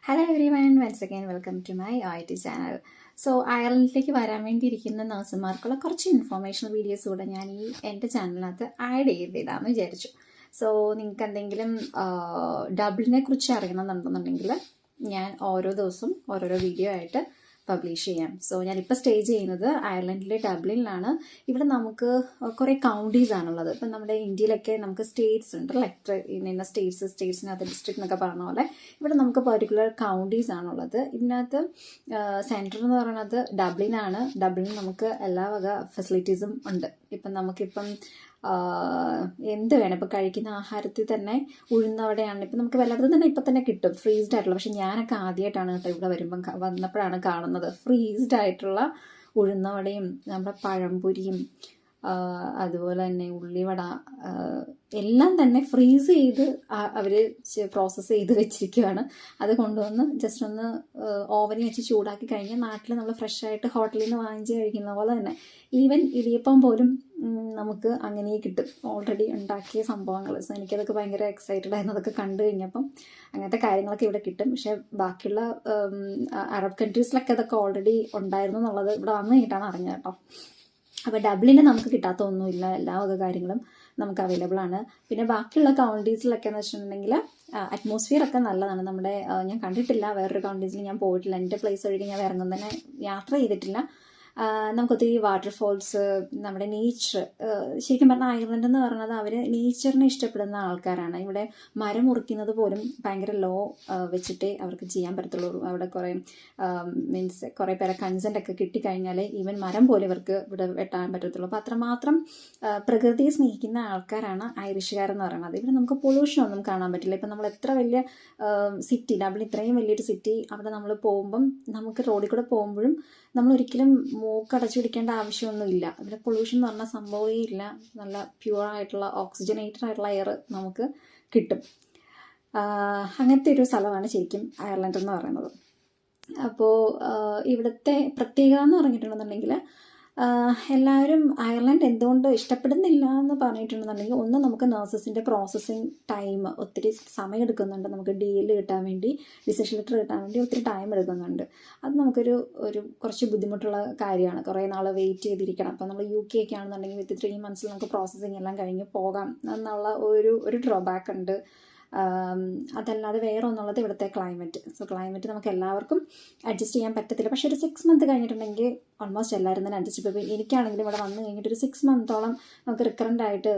Hello everyone, once again welcome to my OIT channel. So അയർലൻഡിലേക്ക് വരാൻ വേണ്ടിയിരിക്കുന്ന നഴ്സുമാർക്കുള്ള കുറച്ച് ഇൻഫോർമേഷണൽ വീഡിയോസ് കൂടെ ഞാൻ എൻ്റെ ചാനലിനകത്ത് ആഡ് ചെയ്തിടാമെന്ന് വിചാരിച്ചു. സോ നിങ്ങൾക്ക് എന്തെങ്കിലും ഡബിളിനെ കുറിച്ച് അറിയണമെന്നുണ്ടെന്നുണ്ടെങ്കിൽ ഞാൻ ഓരോ ദിവസവും ഓരോരോ വീഡിയോ ആയിട്ട് പബ്ലിഷ് ചെയ്യാം. സോ ഞാനിപ്പോൾ സ്റ്റേ ചെയ്യുന്നത് അയർലൻഡിലെ ഡബ്ലിനിലാണ്. ഇവിടെ നമുക്ക് കുറേ കൗണ്ടീസ് ആണുള്ളത്. ഇപ്പം നമ്മുടെ ഇന്ത്യയിലൊക്കെ നമുക്ക് സ്റ്റേറ്റ്സ് ഉണ്ട്, ലൈക്ക് ഇന്ന സ്റ്റേറ്റ്സിനകത്ത് ഡിസ്ട്രിക്ട് എന്നൊക്കെ പറഞ്ഞ പോലെ ഇവിടെ നമുക്ക് പെർട്ടിക്കുലർ കൗണ്ടീസ് ആണുള്ളത്. ഇതിനകത്ത് സെൻറ്റർ എന്ന് പറയുന്നത് ഡബ്ലിനാണ്. ഡബ്ലിൻ നമുക്ക് എല്ലാ വക ഫെസിലിറ്റീസും ഉണ്ട്. നമുക്കിപ്പം എന്ത് വേണം, ഇപ്പം കഴിക്കുന്ന ആഹാരത്തിൽ തന്നെ ഉഴുന്നവടെയാണ് ഇപ്പം നമുക്ക് വല്ലയിടത്തും തന്നെ ഇപ്പം തന്നെ കിട്ടും ഫ്രീസ്ഡ് ആയിട്ടുള്ള. പക്ഷെ ഞാനൊക്കെ ആദ്യമായിട്ടാണ് കേട്ടോ ഇവിടെ വന്നപ്പോഴാണ് കാണുന്നത് ഫ്രീസ്ഡ് ആയിട്ടുള്ള ഉഴുന്നവടയും നമ്മുടെ പഴംപൊരിയും അതുപോലെ തന്നെ ഉള്ളിവട എല്ലാം തന്നെ ഫ്രീസ് ചെയ്ത് അവർ പ്രോസസ്സ് ചെയ്ത് വെച്ചിരിക്കുകയാണ്. അത് കൊണ്ടുവന്ന് ജസ്റ്റ് ഒന്ന് ഓവനിൽ വെച്ച് ചൂടാക്കി കഴിഞ്ഞാൽ നാട്ടിൽ നമ്മൾ ഫ്രഷായിട്ട് ഹോട്ടലിൽ നിന്ന് വാങ്ങിച്ച് കഴിക്കുന്ന പോലെ തന്നെ ഈവൻ ഇടിയപ്പം പോലും നമുക്ക് അങ്ങനെ കിട്ടും, ഓൾറെഡി ഉണ്ടാക്കിയ സംഭവങ്ങൾ. സോ എനിക്കതൊക്കെ ഭയങ്കര എക്സൈറ്റഡ് ആയിരുന്നു അതൊക്കെ കണ്ടു കഴിഞ്ഞപ്പം. അങ്ങനത്തെ കാര്യങ്ങളൊക്കെ ഇവിടെ കിട്ടും. പക്ഷേ ബാക്കിയുള്ള അറബ് കൺട്രീസിലൊക്കെ അതൊക്കെ ഓൾറെഡി ഉണ്ടായിരുന്നു എന്നുള്ളത് ഇവിടെ വന്നു കഴിഞ്ഞിട്ടാണ് അറിഞ്ഞത് കേട്ടോ. അപ്പോൾ ഡബ്ലിന് നമുക്ക് കിട്ടാത്ത ഒന്നുമില്ല, എല്ലാ വക കാര്യങ്ങളും നമുക്ക് അവൈലബിൾ ആണ്. പിന്നെ ബാക്കിയുള്ള കൗണ്ടീസിലൊക്കെ എന്ന് വെച്ചിട്ടുണ്ടെങ്കിൽ അറ്റ്മോസ്ഫിയർ ഒക്കെ നല്ലതാണ്. നമ്മുടെ ഞാൻ കണ്ടിട്ടില്ല, വേറൊരു കൗണ്ടീസിൽ ഞാൻ പോയിട്ടില്ല. എൻ്റെ പ്ലേസ് ഒഴികെ ഞാൻ വേറെ ഒന്നും തന്നെ യാത്ര ചെയ്തിട്ടില്ല. നമുക്കൊത്തിരി വാട്ടർഫോൾസ്, നമ്മുടെ നേച്ചർ, ശരിക്കും പറഞ്ഞാൽ അയർലൻഡ് എന്ന് പറയുന്നത് അവർ നേച്ചറിനെ ഇഷ്ടപ്പെടുന്ന ആൾക്കാരാണ്. ഇവിടെ മരം മുറിക്കുന്നത് പോലും ഭയങ്കര ലോ വെച്ചിട്ടേ അവർക്ക് ചെയ്യാൻ പറ്റത്തുള്ളൂ. അവിടെ കുറേ മീൻസ് കുറേ പേരെ കൺസെൻ്റ് ഒക്കെ കിട്ടിക്കഴിഞ്ഞാൽ ഈവൻ മരം പോലെ ഇവർക്ക് ഇവിടെ വെട്ടാൻ പറ്റത്തുള്ളൂ. അപ്പോൾ അത്രമാത്രം പ്രകൃതിയെ സ്നേഹിക്കുന്ന ആൾക്കാരാണ് ഐറിഷുകാരെന്ന് പറയുന്നത്. ഇവിടെ നമുക്ക് പൊല്യൂഷൻ ഒന്നും കാണാൻ പറ്റില്ല. ഇപ്പം നമ്മൾ എത്ര വലിയ സിറ്റി, ഡബ്ലിൻ ഇത്രയും വലിയൊരു സിറ്റി, അവിടെ നമ്മൾ പോകുമ്പം നമുക്ക് റോഡിൽ കൂടെ പോകുമ്പോഴും നമ്മൾ ഒരിക്കലും മൂക്കടച്ചു പിടിക്കേണ്ട ആവശ്യമൊന്നുമില്ല. ഇവിടെ പൊല്യൂഷൻ എന്ന് പറഞ്ഞ സംഭവമേ ഇല്ല. നല്ല പ്യുവറായിട്ടുള്ള ഓക്സിജനേറ്റഡ് ആയിട്ടുള്ള എയർ നമുക്ക് കിട്ടും. അങ്ങനത്തെ ഒരു സ്ഥലമാണ് ശരിക്കും അയർലൻഡ് എന്ന് പറയുന്നത്. അപ്പോൾ ഇവിടുത്തെ പ്രത്യേകത എന്ന് പറഞ്ഞിട്ടുണ്ടെന്നുണ്ടെങ്കിൽ എല്ലാവരും അയർലൻഡ് എന്തുകൊണ്ട് ഇഷ്ടപ്പെടുന്നില്ല എന്ന് പറഞ്ഞിട്ടുണ്ടെന്നുണ്ടെങ്കിൽ, ഒന്ന് നമുക്ക് നഴ്സസിൻ്റെ പ്രോസസ്സിങ് ടൈം ഒത്തിരി സമയം എടുക്കുന്നുണ്ട്. നമുക്ക് DL കിട്ടാൻ വേണ്ടി, ഡിസിഷൻ ലെറ്റർ കിട്ടാൻ വേണ്ടി ഒത്തിരി ടൈം എടുക്കുന്നുണ്ട്. അത് നമുക്കൊരു കുറച്ച് ബുദ്ധിമുട്ടുള്ള കാര്യമാണ്. കുറേ നാൾ വെയിറ്റ് ചെയ്തിരിക്കണം. അപ്പോൾ നമ്മൾ UK ഒക്കെ ആണെന്നുണ്ടെങ്കിൽ വിത്ത് 3 months നമുക്ക് പ്രോസസ്സിങ് എല്ലാം കഴിഞ്ഞ് പോകാം എന്നുള്ള ഒരു ഡ്രോബാക്ക് ഉണ്ട്. അതല്ലാതെ വേറെ ഒന്നുള്ളത് ഇവിടുത്തെ ക്ലൈമറ്റ്. സോ ക്ലൈമറ്റ് നമുക്ക് എല്ലാവർക്കും അഡ്ജസ്റ്റ് ചെയ്യാൻ പറ്റത്തില്ല. പക്ഷേ ഒരു 6 months കഴിഞ്ഞിട്ടുണ്ടെങ്കിൽ ഓൾമോസ്റ്റ് എല്ലാവരും തന്നെ അഡ്ജസ്റ്റ് ചെയ്യും. ഇപ്പോൾ എനിക്കാണെങ്കിലും ഇവിടെ വന്നു കഴിഞ്ഞിട്ട് ഒരു 6 monthോളം നമുക്ക് റിക്കറൻ്റ് ആയിട്ട്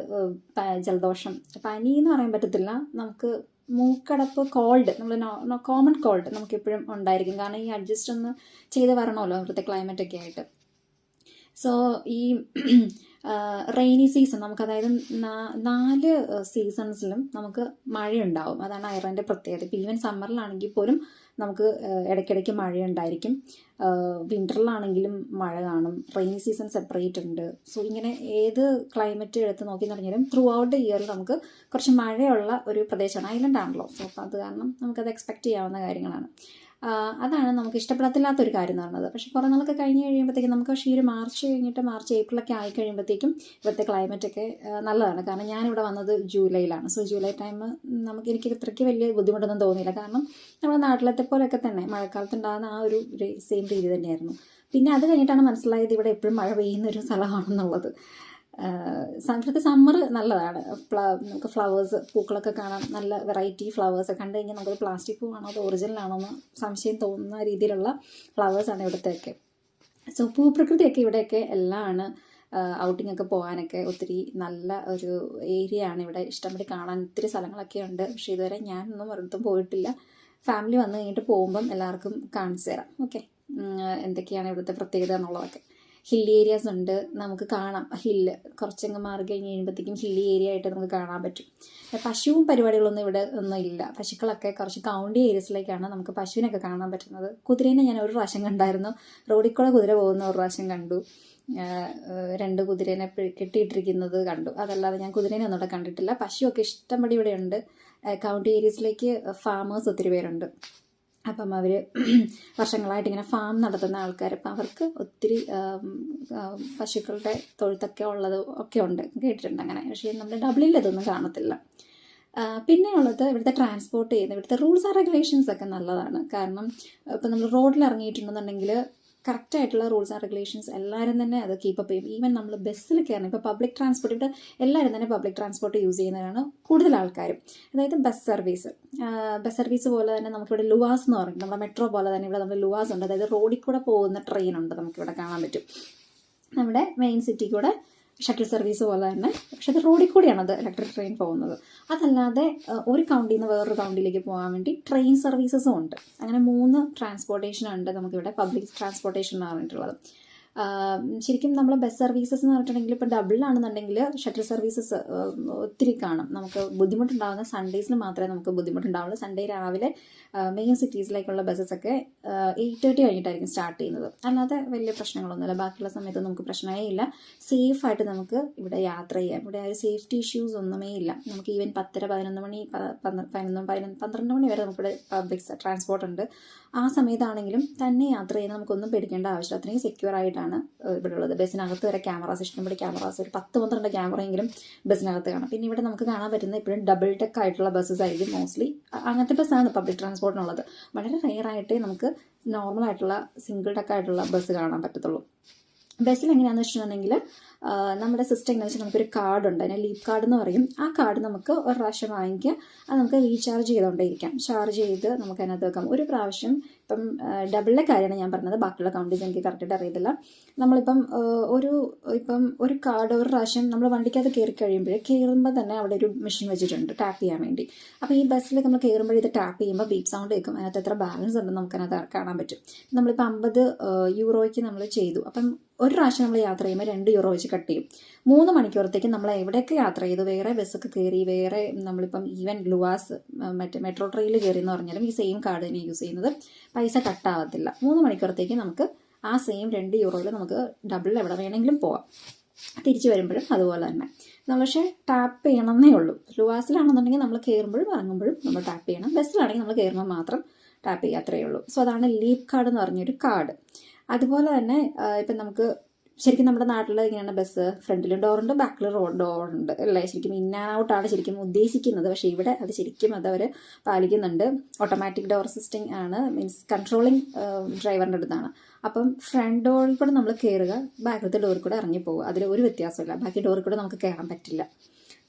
ജലദോഷം, പനി എന്ന് പറയാൻ പറ്റത്തില്ല, നമുക്ക് മൂക്കടപ്പ്, കോൾഡ്, നമ്മൾ കോമൺ കോൾഡ് നമുക്ക് എപ്പോഴും ഉണ്ടായിരിക്കും. കാരണം ഈ അഡ്ജസ്റ്റ് ഒന്ന് ചെയ്ത് വരണമല്ലോ ഇവിടുത്തെ ക്ലൈമറ്റൊക്കെ ആയിട്ട്. സോ ഈ റെയിനി സീസൺ നമുക്ക്, അതായത് 4 സീസൺസിലും നമുക്ക് മഴയുണ്ടാവും. അതാണ് അയർലൻഡിൻ്റെ പ്രത്യേകത. ഇപ്പോൾ ഈവൻ സമ്മറിലാണെങ്കിൽ പോലും നമുക്ക് ഇടയ്ക്കിടയ്ക്ക് മഴയുണ്ടായിരിക്കും. വിൻ്ററിലാണെങ്കിലും മഴ കാണും. റെയിനി സീസൺ സെപ്പറേറ്റ് ഉണ്ട്. സോ ഇങ്ങനെ ഏത് ക്ലൈമറ്റ് എടുത്ത് നോക്കി തുടങ്ങിയാലും ത്രൂ ഔട്ട് ദ ഇയറിൽ നമുക്ക് കുറച്ച് മഴയുള്ള ഒരു പ്രദേശമാണ്. ഐലൻഡ് ആണല്ലോ. സോ അപ്പോൾ അത് കാരണം നമുക്കത് എക്സ്പെക്റ്റ് ചെയ്യാവുന്ന കാര്യങ്ങളാണ്. അതാണ് നമുക്ക് ഇഷ്ടപ്പെടത്തില്ലാത്തൊരു കാര്യം എന്ന് പറയുന്നത്. പക്ഷേ കുറേ നാളൊക്കെ കഴിഞ്ഞ് കഴിയുമ്പോഴത്തേക്കും നമുക്ക്, പക്ഷേ ഈ ഒരു മാർച്ച് കഴിഞ്ഞിട്ട് April ആയി കഴിയുമ്പോഴത്തേക്കും ഇവിടുത്തെ ക്ലൈമറ്റൊക്കെ നല്ലതാണ്. കാരണം ഞാനിവിടെ വന്നത് ജൂലൈയിലാണ്. സോ ജൂലൈ ടൈം എനിക്ക് ഇത്രയ്ക്ക് വലിയ ബുദ്ധിമുട്ടൊന്നും തോന്നിയില്ല. കാരണം നമ്മുടെ നാട്ടിലത്തെ പോലെയൊക്കെ തന്നെ മഴക്കാലത്ത് ഉണ്ടാകുന്ന ആ ഒരു സെയിം രീതി തന്നെയായിരുന്നു. പിന്നെ അത് കഴിഞ്ഞിട്ടാണ് മനസ്സിലായത് ഇവിടെ എപ്പോഴും മഴ പെയ്യുന്ന ഒരു സ്ഥലമാണെന്നുള്ളത്. ഇവിടുത്തെ സമ്മർ നല്ലതാണ്. നമുക്ക് ഫ്ലവേഴ്സ്, പൂക്കളൊക്കെ കാണാം. നല്ല വെറൈറ്റി ഫ്ലവേഴ്സ് കണ്ടു കഴിഞ്ഞാൽ നമുക്കൊരു പ്ലാസ്റ്റിക് പൂവാണോ അത് ഒറിജിനലാണോ എന്ന് സംശയം തോന്നുന്ന രീതിയിലുള്ള ഫ്ലവേഴ്സാണ് ഇവിടുത്തെയൊക്കെ. സോ ഭൂപ്രകൃതിയൊക്കെ ഇവിടെയൊക്കെ എല്ലാമാണ്. ഔട്ടിംഗ് ഒക്കെ പോകാനൊക്കെ ഒത്തിരി നല്ല ഒരു ഏരിയ ആണ് ഇവിടെ. ഇഷ്ടംപടി കാണാൻ ഒത്തിരി സ്ഥലങ്ങളൊക്കെ ഉണ്ട്. പക്ഷേ ഇതുവരെ ഞാനൊന്നും ഒരിടത്തും പോയിട്ടില്ല. ഫാമിലി വന്നു കഴിഞ്ഞിട്ട് പോകുമ്പം എല്ലാവർക്കും കാണിച്ചു തരാം. ഓക്കെ, എന്തൊക്കെയാണ് ഇവിടുത്തെ പ്രത്യേകത എന്നുള്ളതൊക്കെ. ഹിൽ ഏരിയാസ് ഉണ്ട്, നമുക്ക് കാണാം. ഹില്ല് കുറച്ചങ്ങ് മാറി കഴിഞ്ഞ് കഴിയുമ്പോഴത്തേക്കും ഹില്ലി ഏരിയ ആയിട്ട് നമുക്ക് കാണാൻ പറ്റും. പശുവും പരിപാടികളൊന്നും ഇവിടെ ഒന്നും ഇല്ല. പശുക്കളൊക്കെ കുറച്ച് കൗണ്ടി ഏരിയസിലേക്കാണ് നമുക്ക് പശുവിനൊക്കെ കാണാൻ പറ്റുന്നത്. കുതിരേനെ ഞാൻ ഒരു പ്രാവശ്യം കണ്ടായിരുന്നു. റോഡിൽ കൂടെ കുതിര പോകുന്ന ഒരു പ്രാവശ്യം കണ്ടു. 2 കുതിരേനെ കെട്ടിയിട്ടിരിക്കുന്നത് കണ്ടു. അതല്ലാതെ ഞാൻ കുതിരേനെ ഒന്നും ഇവിടെ കണ്ടിട്ടില്ല. പശുവൊക്കെ ഇഷ്ടംപടി ഇവിടെ ഉണ്ട്. കൗണ്ടി ഏരിയസിലേക്ക് ഫാമേഴ്സ് ഒത്തിരി പേരുണ്ട്. അപ്പം അവർ വർഷങ്ങളായിട്ട് ഇങ്ങനെ ഫാം നടത്തുന്ന ആൾക്കാർ, അപ്പം അവർക്ക് ഒത്തിരി പശുക്കളുടെ തൊഴുത്തൊക്കെ ഉള്ളത് ഒക്കെ ഉണ്ട്, കേട്ടിട്ടുണ്ട് അങ്ങനെ. പക്ഷേ നമ്മുടെ ഡബ്ലിനിൽ ഇതൊന്നും കാണത്തില്ല. പിന്നെ ഉള്ളത് ഇവിടുത്തെ ട്രാൻസ്പോർട്ട് ചെയ്യുന്ന ഇവിടുത്തെ റൂൾസ് ആൻഡ് റെഗുലേഷൻസ് ഒക്കെ നല്ലതാണ്. കാരണം ഇപ്പം നമ്മൾ റോഡിൽ ഇറങ്ങിയിട്ടുണ്ടെന്നുണ്ടെങ്കിൽ കറക്റ്റായിട്ടുള്ള റൂൾസ് ആൻഡ് റെഗുലേഷൻസ് എല്ലാവരും തന്നെ അത് കീപ്പപ്പ് ചെയ്യും. ഈവൻ നമ്മൾ ബസ്സിൽ കയറണം, ഇപ്പോൾ പബ്ലിക് ട്രാൻസ്പോർട്ട് ഇവിടെ എല്ലാവരും തന്നെ പബ്ലിക് ട്രാൻസ്പോർട്ട് യൂസ് ചെയ്യുന്നവരാണ് കൂടുതൽ ആൾക്കാരും. അതായത് ബസ് സർവീസ് പോലെ തന്നെ നമുക്കിവിടെ ലുവാസ് എന്ന് പറയും, നമ്മുടെ മെട്രോ പോലെ തന്നെ ഇവിടെ നമ്മൾ ലുവാസ് ഉണ്ട്. അതായത് റോഡിൽ കൂടെ പോകുന്ന ട്രെയിൻ ഉണ്ട്, നമുക്കിവിടെ കാണാൻ പറ്റും. നമ്മുടെ മെയിൻ സിറ്റി കൂടെ ഷട്ടിൽ സർവീസ് പോലെ തന്നെ, പക്ഷെ അത് റോഡിൽ കൂടിയാണ് അത് ഇലക്ട്രിക് ട്രെയിൻ പോകുന്നത്. അതല്ലാതെ ഒരു കൗണ്ടിൽ നിന്ന് വേറൊരു കൗണ്ടിലേക്ക് പോകാൻ വേണ്ടി ട്രെയിൻ സർവീസസും ഉണ്ട്. അങ്ങനെ 3 ട്രാൻസ്പോർട്ടേഷൻ ഉണ്ട് നമുക്കിവിടെ പബ്ലിക് ട്രാൻസ്പോർട്ടേഷൻ എന്ന് പറഞ്ഞിട്ടുള്ളത്. ശരിക്കും നമ്മൾ ബസ് സർവീസസ് എന്ന് പറഞ്ഞിട്ടുണ്ടെങ്കിൽ ഇപ്പോൾ ഡബിളാണെന്നുണ്ടെങ്കിൽ ഷട്ടിൽ സർവീസസ് ഒത്തിരി കാണും. നമുക്ക് ബുദ്ധിമുട്ടുണ്ടാകുന്ന സൺഡേസിൽ മാത്രമേ നമുക്ക് ബുദ്ധിമുട്ടുണ്ടാവുള്ളൂ. സൺഡേ രാവിലെ മെയിൻ സിറ്റീസിലേക്കുള്ള ബസ്സസൊക്കെ 8:30 കഴിഞ്ഞിട്ടായിരിക്കും സ്റ്റാർട്ട് ചെയ്യുന്നത്. അല്ലാതെ വലിയ പ്രശ്നങ്ങളൊന്നുമില്ല. ബാക്കിയുള്ള സമയത്ത് നമുക്ക് പ്രശ്നമേ ഇല്ല. സേഫായിട്ട് നമുക്ക് ഇവിടെ യാത്ര ചെയ്യാം. ഇവിടെ ഒരു സേഫ്റ്റി ഇഷ്യൂസ് ഒന്നുമേ ഇല്ല. നമുക്ക് ഈവൻ 10, 11 മണി 12 മണി വരെ നമുക്കിവിടെ പബ്ലിക് ട്രാൻസ്പോർട്ട് ഉണ്ട്. ആ സമയത്താണെങ്കിലും തന്നെ യാത്ര ചെയ്യുന്ന നമുക്കൊന്നും പേടിക്കേണ്ട ആവശ്യമില്ല. അത്രയും സെക്യൂർ ആയിട്ടാണ് ഇവിടെ ഉള്ളത്. ബസ്സിനകത്ത് വരെ ക്യാമറാസ്, ഇഷ്ടംപോലെ ക്യാമറാസ്, ഒരു 10-12 ക്യാമറയെങ്കിലും ബസ്സിനകത്ത് കാണാം. പിന്നെ ഇവിടെ നമുക്ക് കാണാൻ പറ്റുന്ന ഇപ്പോഴും ഡബിൾ ഡെക്ക് ആയിട്ടുള്ള ബസ്സസ് ആയിരിക്കും മോസ്റ്റ്ലി. അങ്ങനത്തെ ബസ്സാണ് പബ്ലിക് ട്രാൻസ്പോർട്ടിനുള്ളത്. വളരെ റെയറായിട്ടേ നമുക്ക് നോർമൽ ആയിട്ടുള്ള സിംഗിൾ ഡെക്ക് ആയിട്ടുള്ള ബസ് കാണാൻ പറ്റത്തുള്ളൂ. ബസ്സിൽ എങ്ങനെയാണെന്ന് വെച്ചിട്ടുണ്ടെങ്കിൽ നമ്മുടെ സിസ്റ്റം എങ്ങനെയാണെന്ന് വെച്ചാൽ നമുക്കൊരു കാർഡുണ്ട്, അതിനെ ലീപ് കാർഡ് എന്ന് പറയും. ആ കാർഡ് നമുക്ക് ഒരു പ്രാവശ്യം വാങ്ങിക്കുക, അത് നമുക്ക് റീചാർജ് ചെയ്തുകൊണ്ടേയിരിക്കാം. ചാർജ് ചെയ്ത് നമുക്ക് അതിനകത്ത് വെക്കാം. ഒരു പ്രാവശ്യം ഇപ്പം ഡബിളിലെ കാര്യമാണ് ഞാൻ പറഞ്ഞത്, ബാക്കിയുള്ള കൗണ്ടീസ് എനിക്ക് കറക്റ്റായിട്ട് അറിയത്തില്ല. നമ്മളിപ്പം ഒരു കാർഡ് ഒരു പ്രാവശ്യം നമ്മൾ വണ്ടിക്കകത്ത് കയറുമ്പോൾ തന്നെ അവിടെ ഒരു മെഷീൻ വെച്ചിട്ടുണ്ട് ടാപ്പ് ചെയ്യാൻ വേണ്ടി. അപ്പോൾ ഈ ബസ്സിൽ നമ്മൾ കയറുമ്പോൾ ഇത് ടാപ്പ് ചെയ്യുമ്പോൾ ബീപ്പ് സൗണ്ട് കേൾക്കും. അതിനകത്ത് എത്ര ബാലൻസ് ഉണ്ടെന്ന് നമുക്കതിനകത്ത് കാണാൻ പറ്റും. നമ്മളിപ്പോൾ 50 യൂറോയ്ക്ക് നമ്മൾ ചെയ്തു. അപ്പം ഒരു പ്രാവശ്യം നമ്മൾ യാത്ര ചെയ്യുമ്പോൾ 2 യൂറോ വെച്ച് കട്ട് ചെയ്യും. 3 മണിക്കൂറത്തേക്ക് നമ്മൾ എവിടെയൊക്കെ യാത്ര ചെയ്തു, വേറെ ബസ്സൊക്കെ കയറി, വേറെ നമ്മളിപ്പം ഈവൻ ലുവാസ് മറ്റേ മെട്രോ ട്രെയിനിൽ കയറി എന്ന് പറഞ്ഞാലും ഈ സെയിം കാർഡ് തന്നെ യൂസ് ചെയ്യുന്നത്, പൈസ കട്ടാവത്തില്ല. 3 മണിക്കൂറത്തേക്ക് നമുക്ക് ആ സെയിം 2 യൂറോയിൽ നമുക്ക് ഡബിൾ എവിടെ വേണമെങ്കിലും പോവാം. തിരിച്ചു വരുമ്പോഴും അതുപോലെ തന്നെ നമ്മൾ പക്ഷേ ടാപ്പ് ചെയ്യണമെന്നേ ഉള്ളൂ. ലുവാസിലാണെന്നുണ്ടെങ്കിൽ നമ്മൾ കയറുമ്പോഴും ഇറങ്ങുമ്പോഴും നമ്മൾ ടാപ്പ് ചെയ്യണം. ബസ്സിലാണെങ്കിൽ നമ്മൾ കയറുമ്പോൾ മാത്രം ടാപ്പ് ചെയ്യുക, അത്രയേ ഉള്ളൂ. സോ അതാണ് ലീപ് കാർഡ് എന്ന് പറഞ്ഞൊരു കാർഡ്. അതുപോലെ തന്നെ ഇപ്പം നമുക്ക് ശരിക്കും നമ്മുടെ നാട്ടിൽ ഇങ്ങനെയാണ് ബസ് ഫ്രണ്ടിലും ഡോറുണ്ട്, ബാക്കിലും ഡോറുണ്ട് അല്ലേ. ശരിക്കും ഇൻ ആൻഡ് ഔട്ടാണ് ശരിക്കും ഉദ്ദേശിക്കുന്നത്. പക്ഷേ ഇവിടെ അത് ശരിക്കും അവർ പാലിക്കുന്നുണ്ട്. ഓട്ടോമാറ്റിക് ഡോർ സിസ്റ്റം ആണ്, മീൻസ് കൺട്രോളിങ് ഡ്രൈവറിൻ്റെ അടുത്താണ്. അപ്പം ഫ്രണ്ട് ഡോറിൽ കൂടെ നമ്മൾ കയറുക, ബാക്കിലത്തെ ഡോറിൽ കൂടെ ഇറങ്ങി പോകുക. അതിൽ ഒരു വ്യത്യാസമില്ല. ബാക്കി ഡോറിൽ കൂടെ നമുക്ക് കയറാൻ പറ്റില്ല.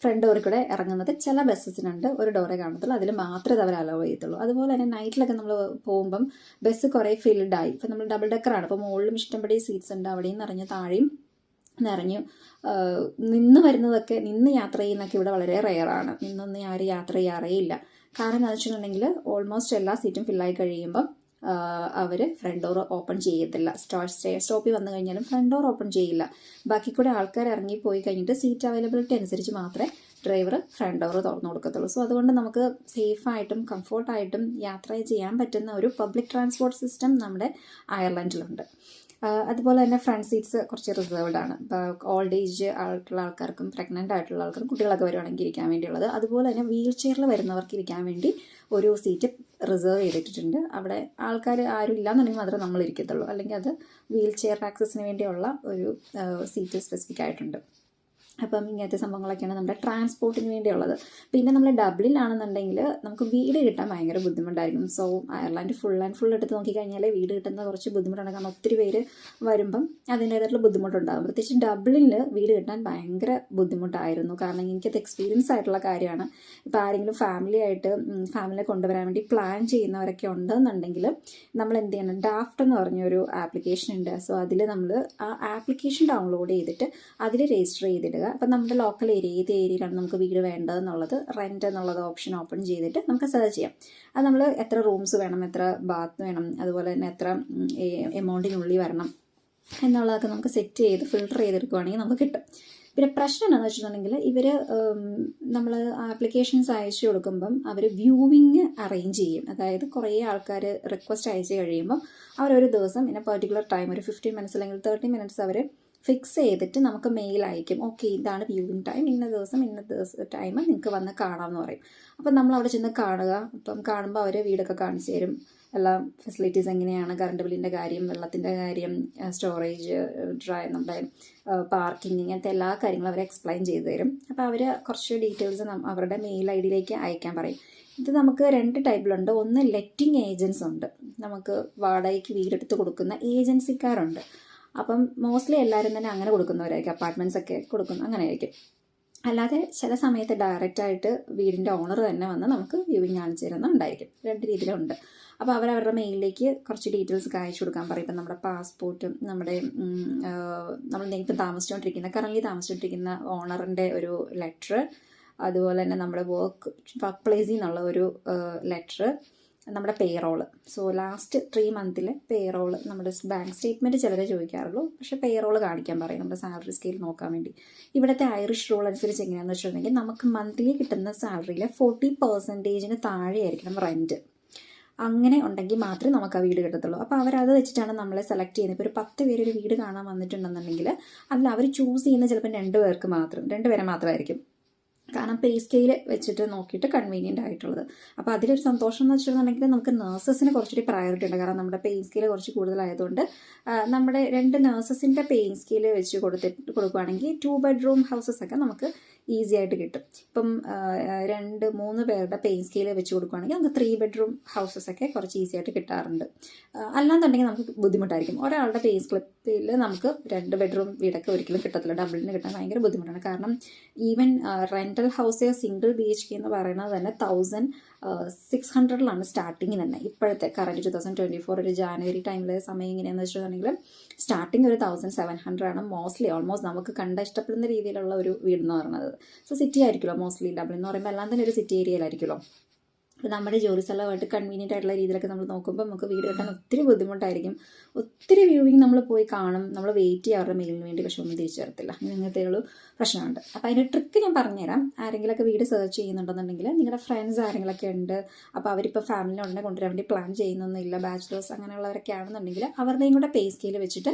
ഫ്രണ്ട് ഡോറിൽ കൂടെ ഇറങ്ങുന്നത് ചില ബസ്സസിനുണ്ട്, ഒരു ഡോറേ കാണത്തുള്ളൂ, അതിൽ മാത്രമേ അവർ അലോ ചെയ്യത്തുള്ളൂ. അതുപോലെ തന്നെ നൈറ്റിലൊക്കെ നമ്മൾ പോകുമ്പം ബസ് കുറേ ഫിൽഡായി. ഇപ്പം നമ്മൾ ഡബിൾ ഡെക്കറാണ്, ഇപ്പോൾ മുകളിലും ഇഷ്ടംപടി സീറ്റ്സ് ഉണ്ട്, അവിടെയും നിറഞ്ഞു താഴെയും നിറഞ്ഞു. നിന്ന് യാത്ര ചെയ്യുന്നതൊക്കെ ഇവിടെ വളരെ റെയറാണ്. നിന്നൊന്നും ആരും യാത്ര ചെയ്യാറേയില്ല. കാരണം എന്താണെന്ന് വെച്ചിട്ടുണ്ടെങ്കിൽ ഓൾമോസ്റ്റ് എല്ലാ സീറ്റും ഫില്ലായി കഴിയുമ്പം അവർ ഫ്രണ്ട് ഡോർ ഓപ്പൺ ചെയ്യത്തില്ല. സ്റ്റോപ്പിൽ വന്നു കഴിഞ്ഞാലും ഫ്രണ്ട് ഡോർ ഓപ്പൺ ചെയ്യില്ല. ബാക്കി കൂടെ ആൾക്കാർ ഇറങ്ങിപ്പോയി കഴിഞ്ഞിട്ട് സീറ്റ് അവൈലബിലിറ്റി അനുസരിച്ച് മാത്രമേ ഡ്രൈവർ ഫ്രണ്ട് ഡോർ തുറന്നു കൊടുക്കത്തുള്ളൂ. സോ അതുകൊണ്ട് നമുക്ക് സേഫായിട്ടും കംഫോർട്ടായിട്ടും യാത്ര ചെയ്യാൻ പറ്റുന്ന ഒരു പബ്ലിക് ട്രാൻസ്പോർട്ട് സിസ്റ്റം നമ്മുടെ അയർലൻഡിലുണ്ട്. അതുപോലെ തന്നെ ഫ്രണ്ട് സീറ്റ്സ് കുറച്ച് റിസർവ്ഡ് ആണ്. ഇപ്പോൾ ഓൾഡ് ഏജ് ആയിട്ടുള്ള ആൾക്കാർക്കും പ്രഗ്നൻ്റ് ആയിട്ടുള്ള ആൾക്കാർക്കും കുട്ടികളൊക്കെ വരുവാണെങ്കിൽ ഇരിക്കാൻ വേണ്ടിയുള്ളത്. അതുപോലെ തന്നെ വീൽ ചെയറിൽ വരുന്നവർക്ക് ഇരിക്കാൻ വേണ്ടി ഒരു സീറ്റ് റിസർവ് ചെയ്തിട്ടുണ്ട്. അവിടെ ആൾക്കാർ ആരും ഇല്ലാന്നുണ്ടെങ്കിൽ മാത്രമേ നമ്മൾ ഇരിക്കത്തുള്ളൂ, അല്ലെങ്കിൽ അത് വീൽ ചെയർ ആക്സസിന് വേണ്ടിയുള്ള ഒരു സീറ്റ് സ്പെസിഫിക് ആയിട്ടുണ്ട്. അപ്പം ഇങ്ങനത്തെ സംഭവങ്ങളൊക്കെയാണ് നമ്മുടെ ട്രാൻസ്പോർട്ടിന് വേണ്ടിയുള്ളത്. പിന്നെ നമ്മൾ ഡബ്ലിനാണെന്നുണ്ടെങ്കിൽ നമുക്ക് വീട് കിട്ടാൻ ഭയങ്കര ബുദ്ധിമുട്ടായിരിക്കും. സോ അയർലാൻഡ് ഫുൾ എടുത്ത് നോക്കിക്കഴിഞ്ഞാൽ വീട് കിട്ടുന്ന കുറച്ച് ബുദ്ധിമുട്ടാണ്. കാരണം ഒത്തിരി പേര് വരുമ്പം അതിൻ്റേതായിട്ടുള്ള ബുദ്ധിമുട്ടുണ്ടാകും. പ്രത്യേകിച്ച് ഡബ്ലിനിൽ വീട് കിട്ടാൻ ഭയങ്കര ബുദ്ധിമുട്ടായിരുന്നു. കാരണം എനിക്കത് എക്സ്പീരിയൻസ് ആയിട്ടുള്ള കാര്യമാണ്. ഇപ്പോൾ ആരെങ്കിലും ഫാമിലിയെ കൊണ്ടുവരാൻ വേണ്ടി പ്ലാൻ ചെയ്യുന്നവരൊക്കെ ഉണ്ടെന്നുണ്ടെങ്കിൽ നമ്മൾ എന്ത് ചെയ്യണം, ഡാഫ്റ്റ് എന്ന് പറഞ്ഞൊരു ആപ്ലിക്കേഷൻ ഉണ്ട്. സോ അതിൽ നമ്മൾ ആ ആപ്ലിക്കേഷൻ ഡൗൺലോഡ് ചെയ്തിട്ട് അതിൽ രജിസ്റ്റർ ചെയ്തിടുക. അപ്പം നമ്മുടെ ലോക്കൽ ഏത് ഏരിയയിലാണ് നമുക്ക് വീട് വേണ്ടതെന്നുള്ളത് റെൻറ്റ് എന്നുള്ളത് ഓപ്ഷൻ ഓപ്പൺ ചെയ്തിട്ട് നമുക്ക് സെർച്ച് ചെയ്യാം. അത് നമ്മൾ എത്ര റൂംസ് വേണം, എത്ര ബാത്ത് വേണം, അതുപോലെ തന്നെ എത്ര എമൗണ്ടിനുള്ളിൽ വരണം എന്നുള്ളതൊക്കെ നമുക്ക് സെറ്റ് ചെയ്ത് ഫിൽട്ടർ ചെയ്തെടുക്കുകയാണെങ്കിൽ നമുക്ക് കിട്ടും. പിന്നെ പ്രശ്നം എന്താണെന്ന് വെച്ചിട്ടുണ്ടെങ്കിൽ ഇവർ നമ്മൾ ആപ്ലിക്കേഷൻസ് അയച്ചു കൊടുക്കുമ്പം അവർ വ്യൂവിങ് അറേഞ്ച് ചെയ്യും. അതായത് കുറേ ആൾക്കാർ റിക്വസ്റ്റ് അയച്ചു കഴിയുമ്പം അവരൊരു ദിവസം ഇൻ എ പെർട്ടിക്കുലർ ടൈം ഒരു 15 മിനിറ്റ്സ് അല്ലെങ്കിൽ 30 മിനിറ്റ്സ് അവർ ഫിക്സ് ചെയ്തിട്ട് നമുക്ക് മെയിൽ അയക്കും. ഓക്കെ, ഇതാണ് വ്യൂവിങ് ടൈം, ഇന്ന ദിവസം ടൈം നിങ്ങൾക്ക് വന്ന് കാണാമെന്ന് പറയും. അപ്പം നമ്മൾ അവിടെ ചെന്ന് കാണുക. അപ്പം കാണുമ്പോൾ അവർ വീടൊക്കെ കാണിച്ചു തരും. എല്ലാ ഫെസിലിറ്റീസ് എങ്ങനെയാണ്, കറണ്ട് ബില്ലിൻ്റെ കാര്യം, വെള്ളത്തിൻ്റെ കാര്യം, സ്റ്റോറേജ്, നമ്മുടെ പാർക്കിംഗ്, ഇങ്ങനത്തെ എല്ലാ കാര്യങ്ങളും അവർ എക്സ്പ്ലെയിൻ ചെയ്ത് തരും. അപ്പോൾ അവർ കുറച്ച് ഡീറ്റെയിൽസ് അവരുടെ മെയിൽ ഐ ഡിയിലേക്ക് അയക്കാൻ പറയും. ഇത് നമുക്ക് 2 ടൈപ്പിലുണ്ട്. ഒന്ന് ലെറ്റിംഗ് ഏജൻസ് ഉണ്ട്, നമുക്ക് വാടകയ്ക്ക് വീടെടുത്ത് കൊടുക്കുന്ന ഏജൻസിക്കാരുണ്ട്. അപ്പം മോസ്റ്റ്ലി എല്ലാവരും തന്നെ അങ്ങനെ കൊടുക്കുന്നവരായിരിക്കും, അപ്പാർട്ട്മെൻറ്റ്സ് ഒക്കെ കൊടുക്കുന്ന അങ്ങനെ ആയിരിക്കും. അല്ലാതെ ചില സമയത്ത് ഡയറക്റ്റായിട്ട് വീടിൻ്റെ ഓണർ തന്നെ വന്ന് നമുക്ക് വ്യൂവിങ് കാണിച്ചു തരുന്നുണ്ടായിരിക്കും. 2 രീതിയിലുണ്ട്. അപ്പോൾ അവരവരുടെ മെയിലിലേക്ക് കുറച്ച് ഡീറ്റെയിൽസ് അയച്ചു കൊടുക്കാൻ പറയും. ഇപ്പം നമ്മുടെ പാസ്പോർട്ടും നമ്മൾ ഇപ്പം കറൻലി താമസിച്ചുകൊണ്ടിരിക്കുന്ന ഓണറിൻ്റെ ഒരു ലെറ്റർ, അതുപോലെ തന്നെ നമ്മുടെ വർക്ക് പ്ലേസിൽ നിന്നുള്ള ഒരു ലെറ്റർ, നമ്മുടെ പേറോള്. സോ ലാസ്റ്റ് 3 മന്തിലെ പേറോള്, നമ്മുടെ ബാങ്ക് സ്റ്റേറ്റ്മെൻറ്റ് ചിലരെ ചോദിക്കാറുള്ളൂ, പക്ഷേ പേറോള് കാണിക്കാൻ പറയും നമ്മുടെ സാലറി സ്കെയിൽ നോക്കാൻ വേണ്ടി. ഇവിടുത്തെ ഐറിഷ് റൂൾ അനുസരിച്ച് എങ്ങനെയാണെന്ന് വെച്ചിട്ടുണ്ടെങ്കിൽ നമുക്ക് മന്ത്ലി കിട്ടുന്ന സാലറിയിലെ 40% താഴെയായിരിക്കണം റെൻറ്റ്. അങ്ങനെ ഉണ്ടെങ്കിൽ മാത്രമേ നമുക്ക് ആ വീട് കിട്ടത്തുള്ളൂ. അപ്പോൾ അവരത് വെച്ചിട്ടാണ് നമ്മളെ സെലക്ട് ചെയ്യുന്നത്. ഇപ്പോൾ ഒരു 10 പേര് ഒരു വീട് കാണാൻ വന്നിട്ടുണ്ടെന്നുണ്ടെങ്കിൽ അതിൽ അവർ ചൂസ് ചെയ്യുന്ന ചിലപ്പോൾ 2 പേരെ മാത്രമായിരിക്കും. കാരണം പേ സ്കെയിൽ വെച്ചിട്ട് നോക്കിയിട്ട് കൺവീനിയൻ്റ് ആയിട്ടുള്ളത്. അപ്പോൾ അതിലൊരു സന്തോഷം എന്ന് വെച്ചിട്ടുണ്ടെങ്കിൽ നമുക്ക് നഴ്സസിന് കുറച്ചുകൂടി പ്രയോറിറ്റി ഉണ്ട്. കാരണം നമ്മുടെ പേയിങ് സ്കെയിൽ കുറച്ച് കൂടുതലായതുകൊണ്ട് നമ്മുടെ 2 നഴ്സസിൻ്റെ പേയിങ് സ്കെയിൽ വെച്ച് കൊടുക്കുകയാണെങ്കിൽ 2 ബെഡ്റൂം ഹൗസസ് ഒക്കെ നമുക്ക് ഈസി ആയിട്ട് കിട്ടും. ഇപ്പം 2-3 പേരുടെ പേയിങ് സ്കെയിൽ വെച്ച് കൊടുക്കുകയാണെങ്കിൽ നമുക്ക് 3 ബെഡ്റൂം ഹൗസസ് ഒക്കെ കുറച്ച് ഈസി ആയിട്ട് കിട്ടാറുണ്ട്. അല്ലാന്നുണ്ടെങ്കിൽ നമുക്ക് ബുദ്ധിമുട്ടായിരിക്കും. ഒരാളുടെ പേയിങ് സ്കെയിൽ നമുക്ക് 2 ബെഡ്റൂം വീടൊക്കെ ഒരിക്കലും കിട്ടത്തില്ല. ഡബിളിന് കിട്ടാൻ ഭയങ്കര ബുദ്ധിമുട്ടാണ്. കാരണം even rental house single BHK എന്ന് പറയുന്നത് തന്നെ 1600 സ്റ്റാർട്ടിങ് തന്നെ. ഇപ്പോഴത്തെ കറൻറ്റ് 2024 ഒരു ജാനുവരി ടൈമിലെ സമയം എങ്ങനെയാണെന്ന് വെച്ചിട്ടുണ്ടെങ്കിൽ സ്റ്റാർട്ടിങ് ഒരു 1700 മോസ്റ്റ്ലി ഓൾമോസ്റ്റ് നമുക്ക് ഇഷ്ടപ്പെടുന്ന രീതിയിലുള്ള ഒരു വീടെന്ന് പറയുന്നത്. സോ സിറ്റി ആയിരിക്കുമല്ലോ മോസ്റ്റ്ലി. ഡബിൾ എന്ന് പറയുമ്പോൾ എല്ലാം തന്നെ ഒരു സിറ്റി ഏരിയയിലായിരിക്കുമല്ലോ. അപ്പോൾ നമ്മുടെ ജോലി സ്ഥലമായിട്ട് കൺവീനിയൻ്റ് ആയിട്ടുള്ള രീതിയിലൊക്കെ നമ്മൾ നോക്കുമ്പോൾ നമുക്ക് വീട് കിട്ടാൻ ഒത്തിരി ബുദ്ധിമുട്ടായിരിക്കും. ഒത്തിരി വ്യൂവിങ് നമ്മൾ പോയി കാണും, നമ്മൾ വെയിറ്റ് ചെയ്യാം അവരുടെ മെയിലിന് വേണ്ടി, പക്ഷെ ഒന്നും തിരിച്ചു തരത്തില്ല. അങ്ങനത്തെ ഒരു പ്രശ്നമുണ്ട്. അപ്പോൾ അതിൻ്റെ ട്രിക്ക് ഞാൻ പറഞ്ഞുതരാം. ആരെങ്കിലുമൊക്കെ വീട് സെർച്ച് ചെയ്യുന്നുണ്ടെന്നുണ്ടെങ്കിൽ, നിങ്ങളുടെ ഫ്രണ്ട്സ് ആരെങ്കിലുമൊക്കെ ഉണ്ട്, അപ്പോൾ അവരിപ്പോൾ ഫാമിലി ഉടനെ കൊണ്ടുവരാൻ വേണ്ടി പ്ലാൻ ചെയ്യുന്നൊന്നുമില്ല, ബാച്ചിലേഴ്സ് അങ്ങനെയുള്ളവരൊക്കെ ആണെന്നുണ്ടെങ്കിൽ അവരുടെയും കൂടെ പേ സ്കെയിൽ വെച്ചിട്ട്